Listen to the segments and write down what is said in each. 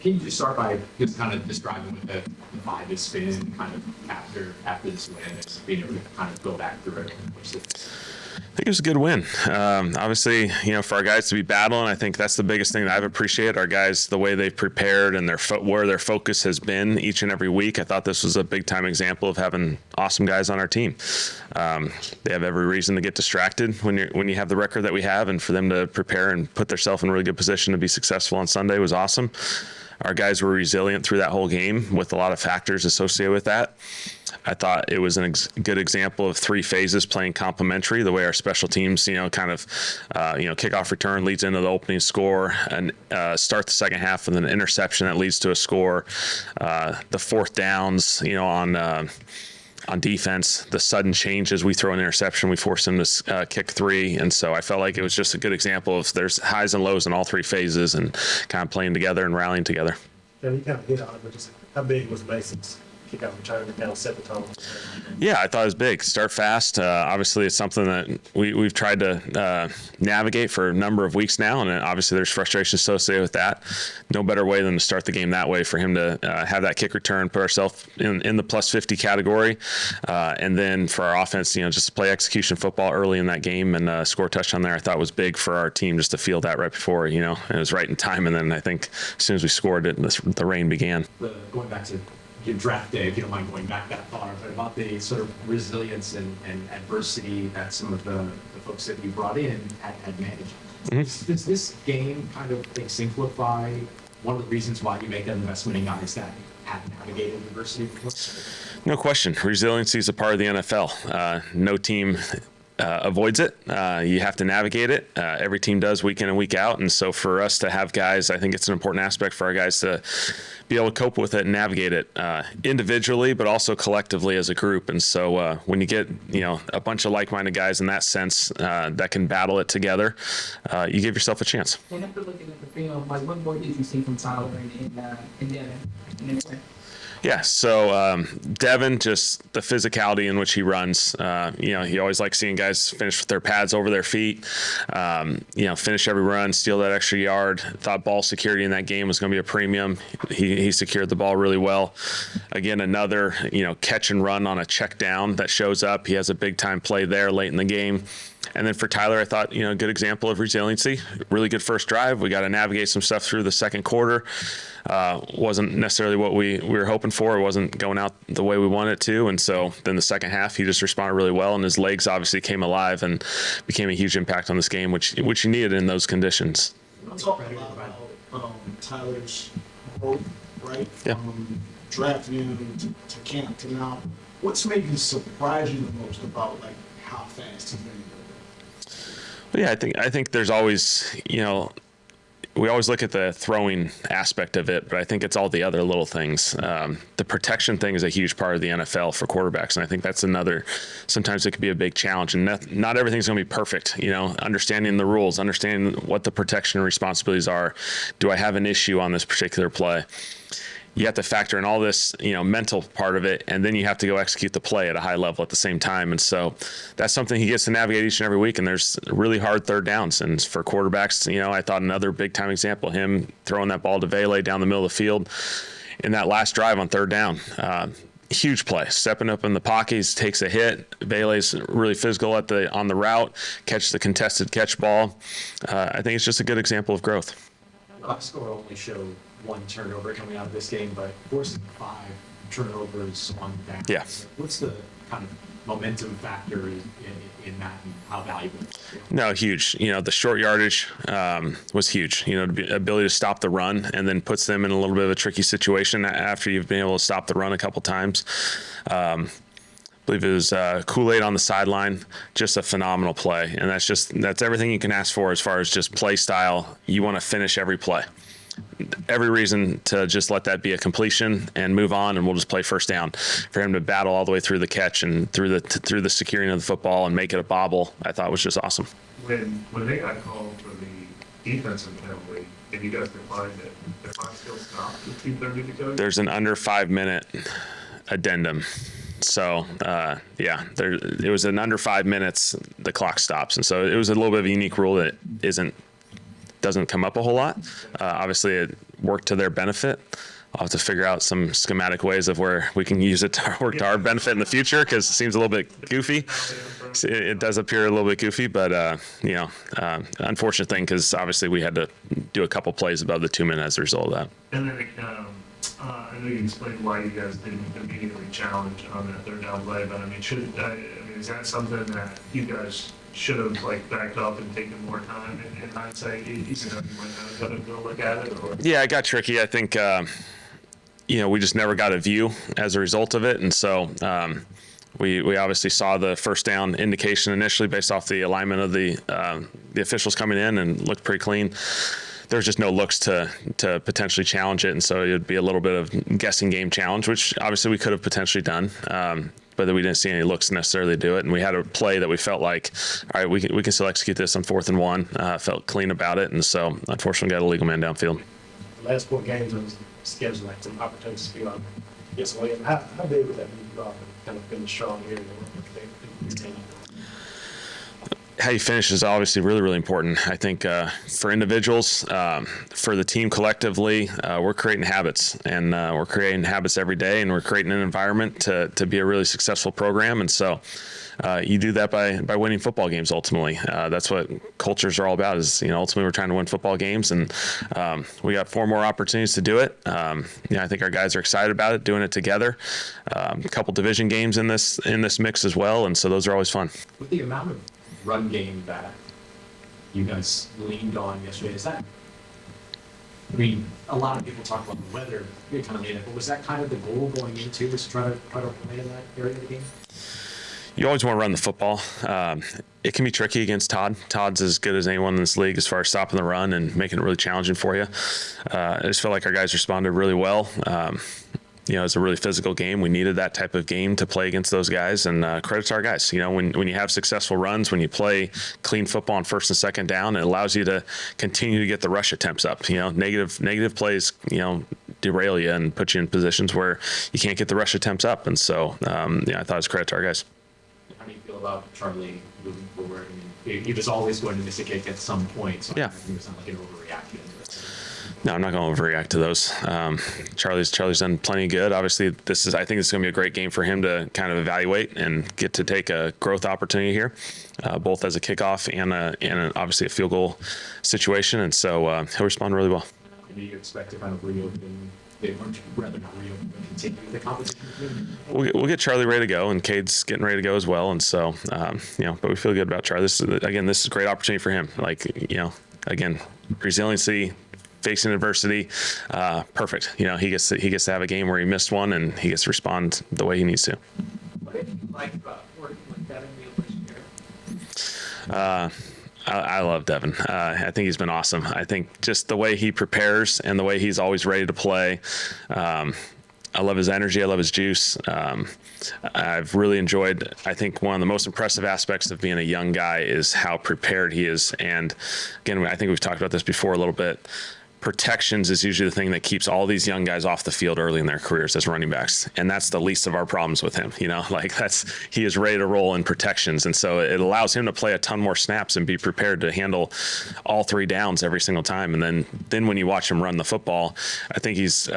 Can you just start by just kind of describing what the vibe has been kind of after this win and being able to kind of go back through it? I think it was a good win. Obviously, for our guys to be battling, I think that's the biggest thing that I've appreciated. Our guys, the way they've prepared and where their focus has been each and every week. I thought this was a big time example of having awesome guys on our team. They have every reason to get distracted when you have the record that we have, and for them to prepare and put themselves in a really good position to be successful on Sunday was awesome. Our guys were resilient through that whole game with a lot of factors associated with that. I thought it was a good example of three phases playing complementary, the way our special teams, kickoff return leads into the opening score, and start the second half with an interception that leads to a score. The fourth downs, on defense, the sudden changes, we throw an interception, we force them to kick three. And so I felt like it was just a good example of there's highs and lows in all three phases and kind of playing together and rallying together. Yeah, you kind of hit on it, but just how big was the basics? Kickoff return to kind of set the tone. Yeah, I thought it was big. Start fast. Obviously, it's something that we've tried to navigate for a number of weeks now, and obviously there's frustration associated with that. No better way than to start the game that way for him to have that kick return, put ourselves in the plus 50 category, and then for our offense, just to play execution football early in that game and score a touchdown there. I thought was big for our team just to feel that right before, and it was right in time. And then I think as soon as we scored it, the rain began. Going back to your draft day, if you don't mind going back that far, but about the sort of resilience and adversity that some of the folks that you brought in had managed. Mm-hmm. Does this game kind of exemplify one of the reasons why you make that investment in guys that have navigated adversity before? No question. Resiliency is a part of the NFL. No team avoids it. You have to navigate it. Every team does week in and week out. And so for us to have guys, I think it's an important aspect for our guys to be able to cope with it and navigate it individually, but also collectively as a group. And so when you get, a bunch of like-minded guys in that sense that can battle it together, you give yourself a chance. And after looking at the film, what more did you see from Tyler and Devin? Yeah, so Devin, just the physicality in which he runs, he always likes seeing guys finish with their pads over their feet, finish every run, steal that extra yard. Thought ball security in that game was going to be a premium. He secured the ball really well. Again, another, catch and run on a check down that shows up. He has a big time play there late in the game. And then for Tyler, I thought, a good example of resiliency. Really good first drive. We got to navigate some stuff through the second quarter. Wasn't necessarily what we were hoping for. It wasn't going out the way we wanted it to. And so then the second half, he just responded really well, and his legs obviously came alive and became a huge impact on this game, which you needed in those conditions. I'll talk a lot about Tyler's growth, right? Yeah. From drafting him to camp to now. What's made you surprise you the most about how fast he's been? Yeah, I think there's always, we always look at the throwing aspect of it, but I think it's all the other little things. The protection thing is a huge part of the NFL for quarterbacks, and I think that's sometimes it could be a big challenge, and not everything's going to be perfect. Understanding the rules, understanding what the protection and responsibilities are. Do I have an issue on this particular play? You have to factor in all this, mental part of it, and then you have to go execute the play at a high level at the same time. And so that's something he gets to navigate each and every week, and there's really hard third downs. And for quarterbacks, I thought another big-time example, him throwing that ball to Vele down the middle of the field in that last drive on third down. Huge play, stepping up in the pocket, takes a hit. Vele's really physical on the route, catch the contested catch ball. I think it's just a good example of growth. Box score only showed one turnover coming out of this game, but forcing 5 turnovers on that. Yeah. What's the kind of momentum factor in that, and how valuable? No, huge. The short yardage was huge. The ability to stop the run, and then puts them in a little bit of a tricky situation after you've been able to stop the run a couple times. I believe it was Kool-Aid on the sideline, just a phenomenal play. And that's everything you can ask for as far as just play style. You want to finish every play. Every reason to just let that be a completion and move on, and we'll just play first down. For him to battle all the way through the catch and through the securing of the football and make it a bobble, I thought was just awesome. When they got called for the defensive penalty, and you guys defined it, the clock still stopped with 2:30 to go? There's an under 5-minute addendum. So, it was an under 5 minutes, the clock stops. And so it was a little bit of a unique rule that doesn't come up a whole lot. Obviously, work to their benefit. I'll have to figure out some schematic ways of where we can use it to work to our benefit in the future, because it seems a little bit goofy. It does appear a little bit goofy, but unfortunate thing, because obviously we had to do a couple plays above the 2 minutes as a result of that. And then I know you explained why you guys didn't immediately challenge on that third down play, but I mean, is that something that you guys should have like backed up and taken more time in hindsight, even though you might not have got to go look at it? Or? Yeah, it got tricky. I think we just never got a view as a result of it, and so we obviously saw the first down indication initially based off the alignment of the officials coming in, and looked pretty clean. There's just no looks to potentially challenge it, and so it would be a little bit of guessing game challenge, which obviously we could have potentially done, but we didn't see any looks necessarily to do it. And we had a play that we felt like, all right, we can still execute this on 4th and 1. Felt clean about it, and so unfortunately got a legal man downfield. The last 4 games, it was scheduled like some opportunities to be on. Yes, William, how big would that be you off and kind of finish strong here? How you finish is obviously really, really important. I think for individuals, for the team collectively, we're creating habits, and we're creating habits every day, and we're creating an environment to be a really successful program. And so you do that by winning football games. Ultimately, that's what cultures are all about. Is ultimately we're trying to win football games, and we got 4 more opportunities to do it. I think our guys are excited about it, doing it together. A couple division games in this mix as well, and so those are always fun. With the amount of run game that you guys leaned on yesterday, is that, I mean, a lot of people talk about the weather, you kind of made it, but was that kind of the goal going into, was to try to play in that area of the game? You always want to run the football. It can be tricky against Todd. Todd's as good as anyone in this league as far as stopping the run and making it really challenging for you. I just felt like our guys responded really well. It's a really physical game. We needed that type of game to play against those guys, and credit to our guys. When you have successful runs, when you play clean football on 1st and 2nd down, it allows you to continue to get the rush attempts up. Negative plays, derail you and put you in positions where you can't get the rush attempts up. And so, I thought it was credit to our guys. How do you feel about Charlie moving forward? I mean, he was always going to miss a kick at some point, so yeah. I think it's not like an overreaction. No, I'm not going to overreact to those. Charlie's done plenty good. Obviously, I think this is going to be a great game for him to kind of evaluate and get to take a growth opportunity here, both as a kickoff and obviously a field goal situation. And so he'll respond really well. And do you expect to kind of reopen, or rather not reopen, but continue the competition? We'll get Charlie ready to go, and Cade's getting ready to go as well. And so, but we feel good about Charlie. This is a great opportunity for him. Again, resiliency, facing adversity, perfect. He gets to have a game where he missed one, and he gets to respond the way he needs to. What did you like about working with Devin Neal this year? I love Devin. I think he's been awesome. I think just the way he prepares and the way he's always ready to play. I love his energy. I love his juice. I've really enjoyed, I think one of the most impressive aspects of being a young guy is how prepared he is. And again, I think we've talked about this before a little bit. Protections is usually the thing that keeps all these young guys off the field early in their careers as running backs. And that's the least of our problems with him. He is ready to roll in protections. And so it allows him to play a ton more snaps and be prepared to handle all 3 downs every single time. And then when you watch him run the football, I think he's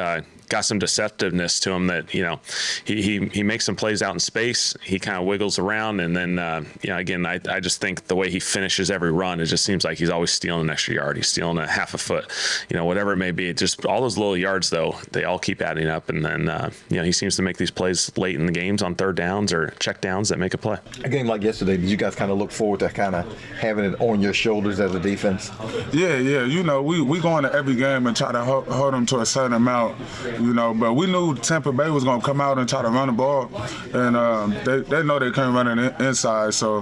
got some deceptiveness to him that, he makes some plays out in space. He kind of wiggles around. And then, again, I just think the way he finishes every run, it just seems like he's always stealing an extra yard. He's stealing a half a foot, whatever it may be. Just all those little yards, though, they all keep adding up. And then, he seems to make these plays late in the games on 3rd downs or check downs that make a play. A game like yesterday, did you guys kind of look forward to kind of having it on your shoulders as a defense? Yeah. We go into every game and try to hold them to a certain amount. But we knew Tampa Bay was going to come out and try to run the ball, and they know they can't run it inside, so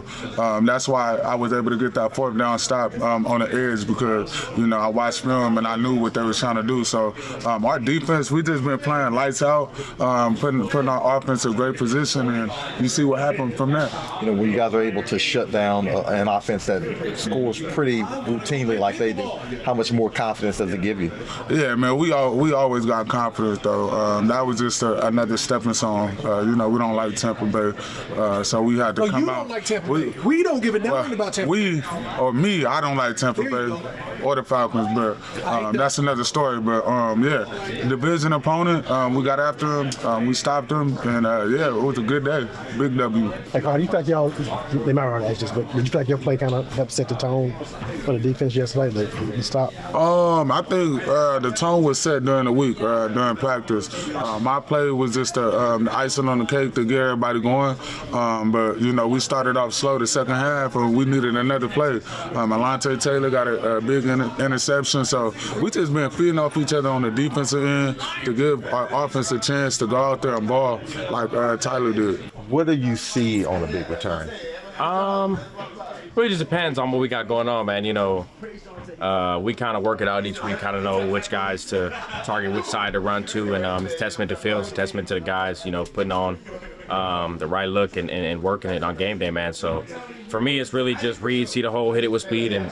that's why I was able to get that 4th down stop on the edge, because, I watched film and I knew what they were trying to do. So our defense, we just been playing lights out, putting our offense in a great position, and you see what happened from there. When you guys are able to shut down an offense that scores pretty routinely like they do, how much more confidence does it give you? Yeah, man, we always got confidence, though. That was just another stepping stone. We don't like Tampa Bay, so we had to come out. You don't like Tampa Bay. We don't give a damn about Tampa Bay. I don't like Tampa Bay. or the Falcons, but that's another story. But yeah, division opponent, we got after him, we stopped him, and yeah, it was a good day, big W. Like, how do you feel like y'all? They might already ask this, but did you feel like your play kind of helped set the tone for the defense yesterday? Like, you stopped. I think the tone was set during the week, during practice. My play was just the icing on the cake to get everybody going. But you know, we started off slow the second half, and we needed another play. Alontae Taylor got a big interception, so we just been feeding off each other on the defensive end to give our offense a chance to go out there and ball like Tyler did. What do you see on a big return? Really just depends on what we got going on, man. You know, we kind of work it out each week, kind of know which guys to target, which side to run to, and it's a testament to Phil, it's a testament to the guys, you know, putting on the right look and working it on game day, man. So for me, it's really just read, see the hole, hit it with speed, and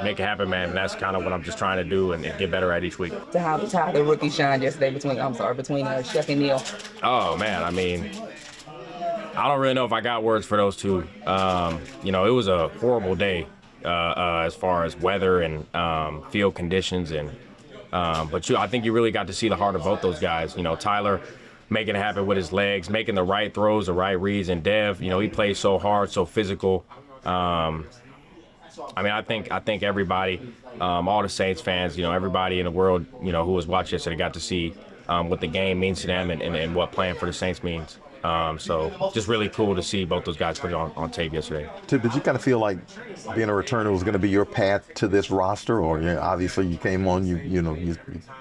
make it happen, man. And that's kind of what I'm just trying to do and get better at each week. To how the rookie shined yesterday between Shough and Neal. Oh, man, I mean, I don't really know if I got words for those two. You know, it was a horrible day as far as weather and field conditions, and but I think you really got to see the heart of both those guys. You know, Tyler making it happen with his legs, making the right throws, the right reads, and Dev, you know, he plays so hard, so physical. I mean, I think everybody, all the Saints fans, you know, everybody in the world, you know, who was watching yesterday got to see what the game means to them and what playing for the Saints means. So just really cool to see both those guys put it on tape yesterday. Did you kind of feel like being a returner was going to be your path to this roster, or obviously you came on, you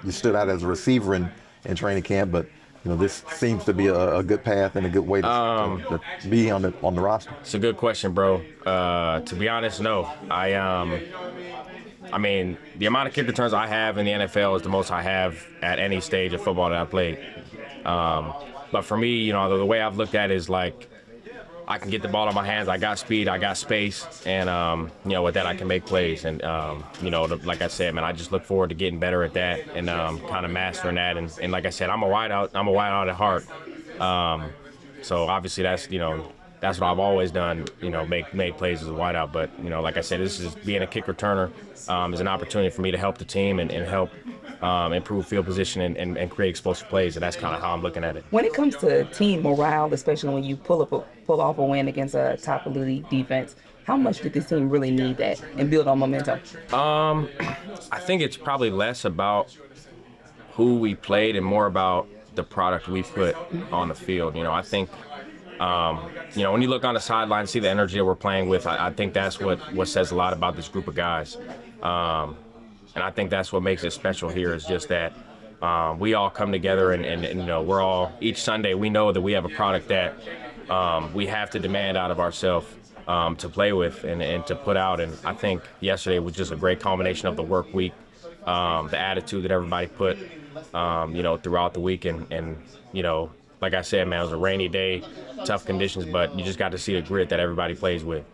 stood out as a receiver in training camp, but you know this seems to be a good path and a good way to be on the roster. It's a good question, bro. To be honest, no. I mean, the amount of kick returns I have in the NFL is the most I have at any stage of football that I played. But for me, you know, the way I've looked at it is like I can get the ball in my hands. I got speed, I got space, and you know, with that I can make plays. And you know, like I said, man, I just look forward to getting better at that and kind of mastering that. And like I said, I'm a wideout. I'm a wideout at heart. So obviously that's what I've always done. You know, make plays as a wideout. But you know, like I said, this is being a kick returner is an opportunity for me to help the team and help. Improve field position and create explosive plays, and that's kind of how I'm looking at it. When it comes to team morale, especially when you pull off a win against a top of the league defense, how much did this team really need that and build on momentum? I think it's probably less about who we played and more about the product we put on the field. You know, I think you know, when you look on the sideline and see the energy that we're playing with, I think that's what says a lot about this group of guys. And I think that's what makes it special here is just that we all come together and you know, we're all, each Sunday we know that we have a product that we have to demand out of ourselves to play with and to put out. And I think yesterday was just a great combination of the work week, the attitude that everybody put, you know, throughout the week. And, you know, like I said, man, it was a rainy day, tough conditions, but you just got to see the grit that everybody plays with.